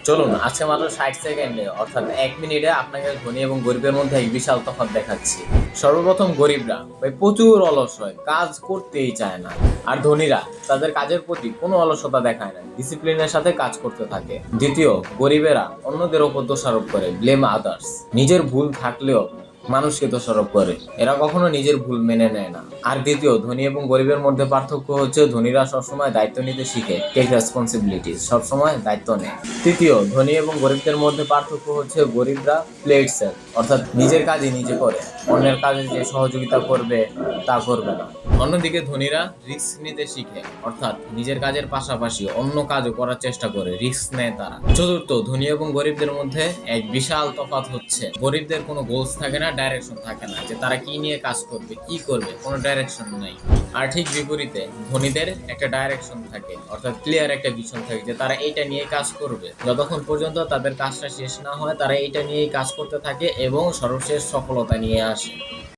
চলুন আজকে মাত্র 60 সেকেন্ডে অর্থাৎ 1 মিনিটে আপনাকে ধনী এবং গরিবের মধ্যে এক বিশাল তফাৎ দেখাচ্ছি। সর্বপ্রথম গরিবরা ভাই প্রচুর অলস হয়, কাজ করতেই চায় না। আর ধনীরা তাদের কাজের প্রতি কোনো অলসতা দেখায় না, ডিসিপ্লিনের সাথে কাজ করতে থাকে। দ্বিতীয়, গরিবেরা অন্যদের ওপর দোষারোপ করে, ব্লেম আদার্স। নিজের ভুল থাকলেও মানুষকে দোষারোপ করে, এরা কখনো নিজের ভুল মেনে নেয় না। আর দ্বিতীয়, ধনী এবং গরিবের মধ্যে পার্থক্য হচ্ছে ধনীরা সবসময় দায়িত্ব নিতে শিখে, টেক রেসপন্সিবিলিটি, সবসময় দায়িত্ব নেয়। তৃতীয়, ধনী এবং গরিবদের মধ্যে পার্থক্য হচ্ছে গরিবরা প্লে ইট সেলফ, অর্থাৎ নিজের কাজই নিজে করে, অন্যের কাজে যে সহযোগিতা করবে তা করবে না। অন্যদিকে ধনীরা রিস্ক নিতে শিখে, অর্থাৎ নিজের কাজের পাশাপাশি অন্য কাজও করার চেষ্টা করে, রিস্ক নেয় তারা। চতুর্থ, ধনী এবং গরিবদের মধ্যে এক বিশাল তফাৎ হচ্ছে গরিবদের কোনো গোলস থাকে না, ডাইরেকশন থাকে না, যে তারা কি নিয়ে কাজ করবে, কি করবে, কোনো ডাইরেকশন নাই। আর ঠিক বিপরীতে ধনীদের একটা ডাইরেকশন থাকে, অর্থাৎ ক্লিয়ার একটা ভিশন থাকে যে তারা এইটা নিয়ে কাজ করবে। যতক্ষণ পর্যন্ত তাদের কাজটা শেষ না হয় তারা এইটা নিয়েই কাজ করতে থাকে এবং সর্বশেষ সফলতা নিয়ে আসে।